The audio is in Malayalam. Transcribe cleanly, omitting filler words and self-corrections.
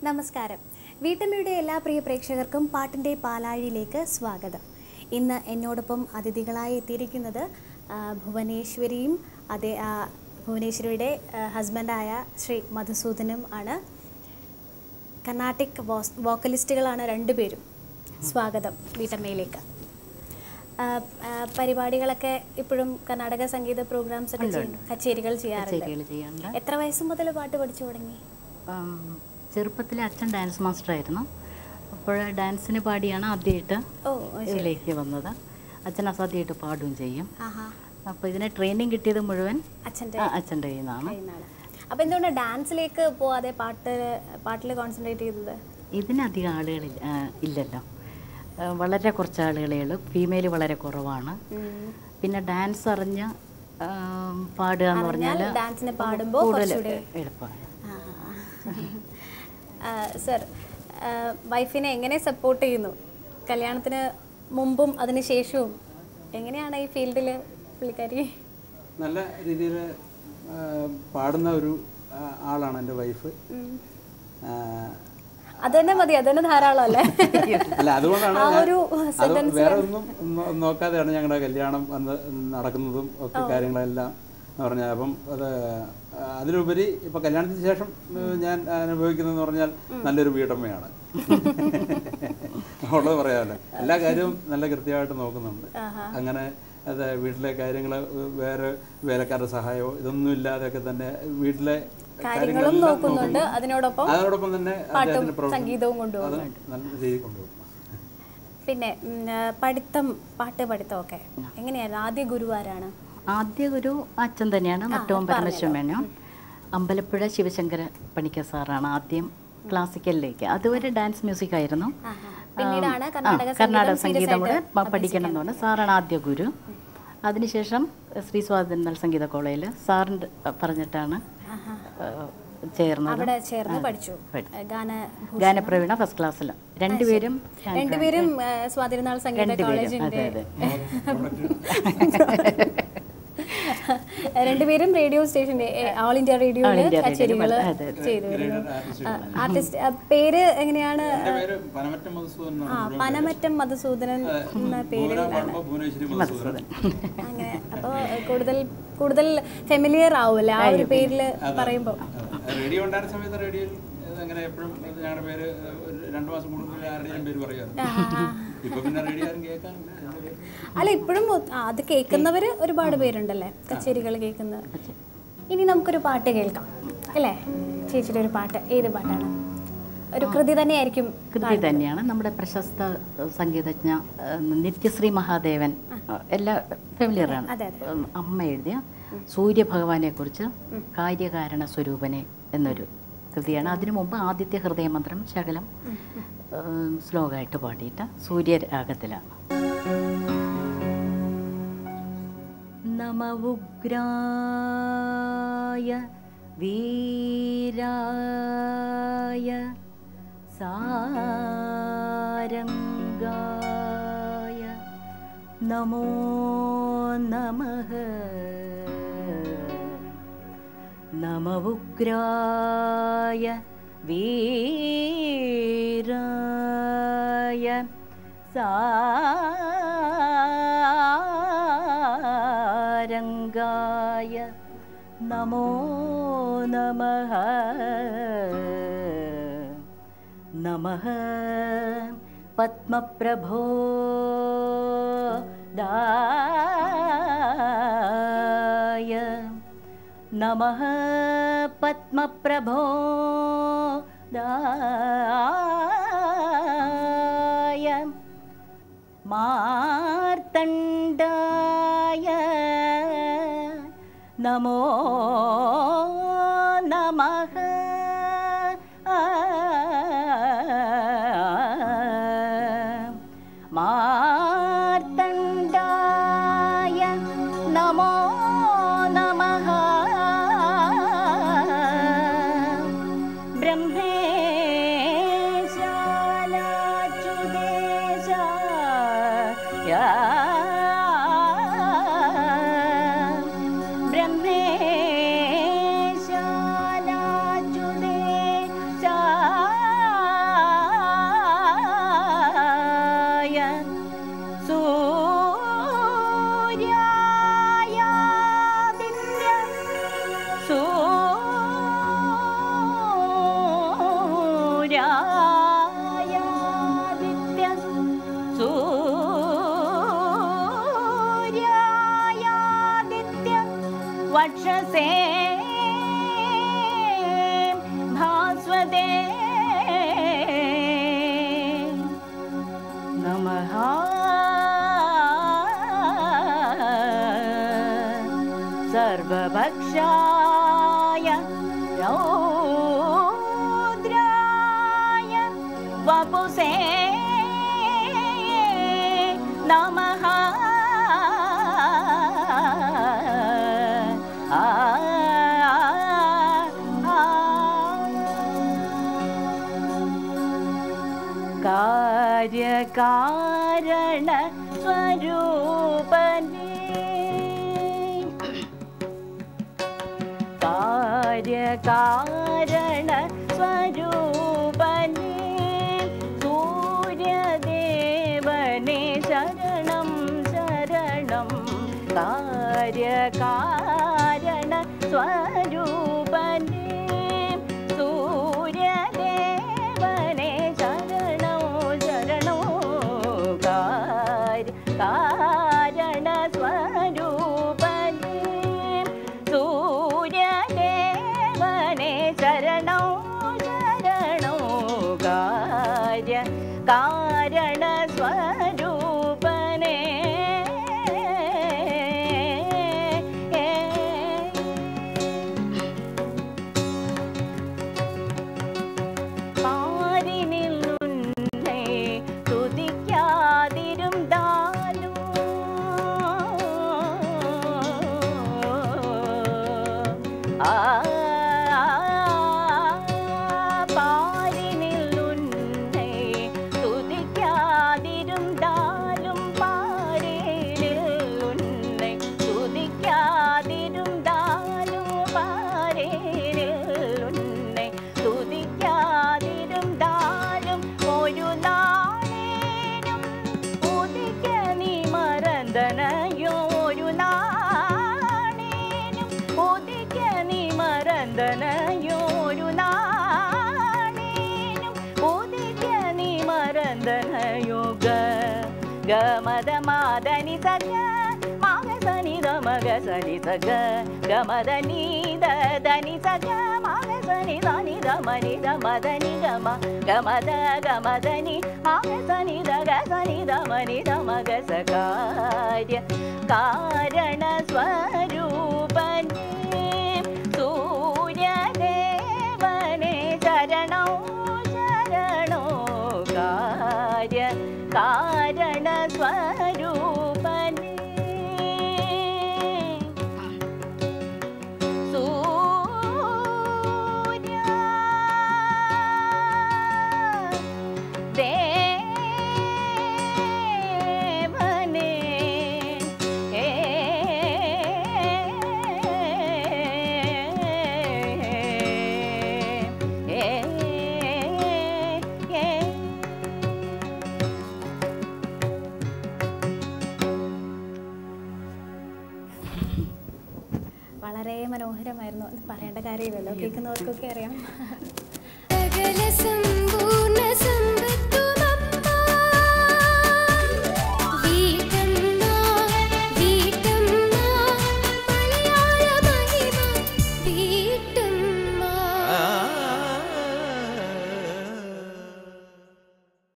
നമസ്കാരം. വീട്ടമ്മയുടെ എല്ലാ പ്രിയ പ്രേക്ഷകർക്കും പാട്ടിൻ്റെ പാലാഴിയിലേക്ക് സ്വാഗതം. ഇന്ന് എന്നോടൊപ്പം അതിഥികളായി എത്തിയിരിക്കുന്നത് ഭുവനേശ്വരിയും ഭുവനേശ്വരിയുടെ ഹസ്ബൻഡായ ശ്രീ മധുസൂദനും ആണ്. കർണാട്ടിക് വോക്കലിസ്റ്റുകളാണ് രണ്ടുപേരും. സ്വാഗതം വീട്ടമ്മയിലേക്ക്. പരിപാടികളൊക്കെ ഇപ്പോഴും കർണാടക സംഗീത പ്രോഗ്രാംസ് ഒക്കെ കച്ചേരികൾ ചെയ്യാറുണ്ട്. എത്ര വയസ്സ് മുതൽ പാട്ട് പഠിച്ചു തുടങ്ങി? ചെറുപ്പത്തിൽ അച്ഛൻ ഡാൻസ് മാസ്റ്റർ ആയിരുന്നു. അപ്പോൾ ഡാൻസിന് പാടിയാണ് ആദ്യമായിട്ട് ഇതിലേക്ക് വന്നത്. അച്ഛൻ അസാധ്യമായിട്ട് പാടുകയും ചെയ്യും. അപ്പോൾ ഇതിന് ട്രെയിനിങ് കിട്ടിയത് മുഴുവൻ അച്ഛൻ്റെ കയ്യിൽ നിന്നാണ്. അപ്പോൾ എന്തുകൊണ്ട് ഡാൻസിലേക്ക് പോവാതെ പാട്ടിൽ കോൺസെൻട്രേറ്റ് ചെയ്തത്? ഇതിനധികം ആളുകളില്ല ഇല്ലല്ലോ, വളരെ കുറച്ച് ആളുകളേ ഉള്ളൂ. ഫീമെയിൽ വളരെ കുറവാണ്. പിന്നെ ഡാൻസ് അറിഞ്ഞ് പാടുക എന്ന് പറഞ്ഞാൽ ഡാൻസിന് പാടുമ്പോൾ കൂടുതൽ എളുപ്പമാണ്. സർ, വൈഫിനെ എങ്ങനെ സപ്പോർട്ട് ചെയ്യുന്നു? കല്യാണത്തിന് മുമ്പും അതിന് ശേഷവും എങ്ങനെയാണ് ഈ ഫീൽഡിൽ പുള്ളിക്കാരി? നല്ല രീതിയിൽ പാടുന്ന ഒരു ആളാണ് എൻ്റെ വൈഫ്. അത് തന്നെ മതി, അത് തന്നെ ധാരാളം അല്ലേ? അല്ല, അതുകൊണ്ടാണ് വേറെ ഒന്നും നോക്കാതെയാണ് ഞങ്ങളുടെ കല്യാണം നടക്കുന്നതും ഒക്കെ കാര്യങ്ങളെല്ലാം എന്ന് പറഞ്ഞാൽ. അപ്പം അതിലുപരി ഇപ്പം കല്യാണത്തിന് ശേഷം ഞാൻ അനുഭവിക്കുന്നതെന്ന് പറഞ്ഞാൽ നല്ലൊരു വീട്ടമ്മയാണ്. ഉള്ളത് പറയാമല്ലോ, എല്ലാ കാര്യവും നല്ല കൃത്യമായിട്ട് നോക്കുന്നുണ്ട്. അങ്ങനെ വീട്ടിലെ കാര്യങ്ങൾ വേറെ വേലക്കാരുടെ സഹായമോ ഇതൊന്നും ഇല്ലാതെയൊക്കെ തന്നെ വീട്ടിലെ കാര്യങ്ങളും നോക്കുന്നുണ്ട്. അതിനോടൊപ്പം തന്നെ സംഗീതവും കൊണ്ടുപോകും, നല്ല രീതിയിൽ കൊണ്ടുപോകും. പിന്നെ പാട്ട് പഠിത്തമൊക്കെ എങ്ങനെയായിരുന്നു? ആദ്യ ഗുരു ആരാണ്? ആദ്യ ഗുരു അച്ഛൻ തന്നെയാണ്, മറ്റവും പരമശിവമേനോൻ. അമ്പലപ്പുഴ ശിവശങ്കര പണിക്കർ സാറാണ് ആദ്യം ക്ലാസിക്കലിലേക്ക്. അതുവരെ ഡാൻസ് മ്യൂസിക് ആയിരുന്നു. കർണാടക സംഗീതം കൂടെ പഠിക്കണം എന്ന് പറഞ്ഞാൽ സാറാണ് ആദ്യ ഗുരു. അതിനുശേഷം ശ്രീ സ്വാതന്ത്ര്യനാൾ സംഗീത കോളേജിൽ സാറിൻ്റെ പറഞ്ഞിട്ടാണ് ചേർന്നത്. ഗാനപ്രവീണ ഫസ്റ്റ് ക്ലാസ്സിൽ രണ്ടുപേരും സ്വാതിരുന്നാൾ സംഗീത കോളേജിന്റെ രണ്ടുപേരും റേഡിയോ സ്റ്റേഷന്റെ ഓൾ ഇന്ത്യ റേഡിയോയിൽ കച്ചേരികൾ ചെയ്തു വരുന്നു. ആർട്ടിസ്റ്റ് പേര് എങ്ങനെയാണ്? പനമറ്റം മധുസൂദനൻ എന്ന പേരിൽ. അങ്ങനെ അപ്പോൾ കൂടുതൽ ഫെമിലിയർ ആവുമല്ലേ ആ ഒരു പേരിൽ പറയുമ്പോൾ? റേഡിയോ ഉണ്ടായിരുന്ന സമയത്ത് റേഡിയോയിൽ അങ്ങനെ എപ്പോഴും ഞങ്ങളുടെ പേര് 2 മാസം കൂടുതൽ ആരുടെയും പേര് പറയാറുണ്ട്. ഇപ്പൊ പിന്നെ റേഡിയോ ആരും കേൾക്കാറില്ല. അല്ല, ഇപ്പോഴും അത് കേൾക്കുന്നവര് ഒരുപാട് പേരുണ്ടല്ലേ, കച്ചേരികൾ കേൾക്കുന്നവർ. ഇനി നമുക്കൊരു പാട്ട് കേൾക്കാം അല്ലേ? ചേച്ചിയുടെ ഒരു പാട്ട്. ഏത് പാട്ടാണ്? ഒരു കൃതി തന്നെയായിരിക്കും? കൃതി തന്നെയാണ്. നമ്മുടെ പ്രശസ്ത സംഗീതജ്ഞ നിത്യശ്രീ മഹാദേവൻ, എല്ലാ ഫെമിലിയറാണ്. അമ്മ എഴുതിയ സൂര്യഭഗവാനെ കുറിച്ച് കാര്യകാരണ സ്വരൂപനെ എന്നൊരു കൃതിയാണ്. അതിനു മുമ്പ് ആദിത്യ ഹൃദയമന്ത്രം ശകലം ശ്ലോകമായിട്ട് പാടിയിട്ട് സൂര്യരാഗത്തിലാണ്. നമ ഉഗ്രായ വീരായ സാരംഗായ നമോ നമഃ. നമ ഉഗ്രായ വീരായ സാരംഗായ നമോ നമഃ. നമഃ പത്മപ്രഭോ ദായ. നമഃ പത്മപ്രഭോ ദായ. മാർത്തണ്ഡായ നമോ നമഃ. മാർത്തണ്ഡായ നമോ നമഃ. ബ്രഹ്മേശാലാച്യുതേശായ ബ്രഹ്മേശ वक्षसे भास्वते नमः सर्वभक्षाय रौद्राय वपुसे नमः कार्यकारण स्वरूपने कार्यकारण स्वरूपने सूर्यदेवने शरणं शरणं कार्यकारण स्वरूपने सूर्यदेवने शरणं शरणं कारण स्वरूपने सूर्यदेवने शरणं शरणं कारण स्वरूपने പാരിനിൽ ഉന്നെ തുതിക്കാതിരുന്നാലും പാരിനിൽ ഉന്നെ തുതിക്കാതിരുന്നാലും പാരിനിൽ ഉന്നെ തുതിക്കാതിരുന്നാലും പാരിനിൽ ഉന്നെ തുതിക്കാതിരുന്നാലും ഒരു നാളേനും ഉദിക്ക നീ മറന്തനയോ ഒരു നാളേനും ഉദിക്ക നീ മറന്തനയോ ഒരു നാളേനും ഉദിക്ക നീ മറന്തനയോ ഗമദ മാദനി സഗ മാഗസനി ദമഗസനി സഗ ഗമദ നീദ ധനി സഗ മാഗസനി ധനി ധമനി ധമദനി ഗമ ഗമദ ഗമദനി മാഗസനി ദഗസനി ധമനി ധമഗസ കാരണ സ്വരൂപനെ സൂര്യദേവനെ ശരണോ ശരണോ കാരണ സ്വരൂപനെ സൂര്യ ദേവനെ വളരെ മനോഹരമായിരുന്നു. പറയേണ്ട കാര്യമില്ലല്ലോ, കേൾക്കുന്നവർക്കൊക്കെ അറിയാം. സകല സംഭൂ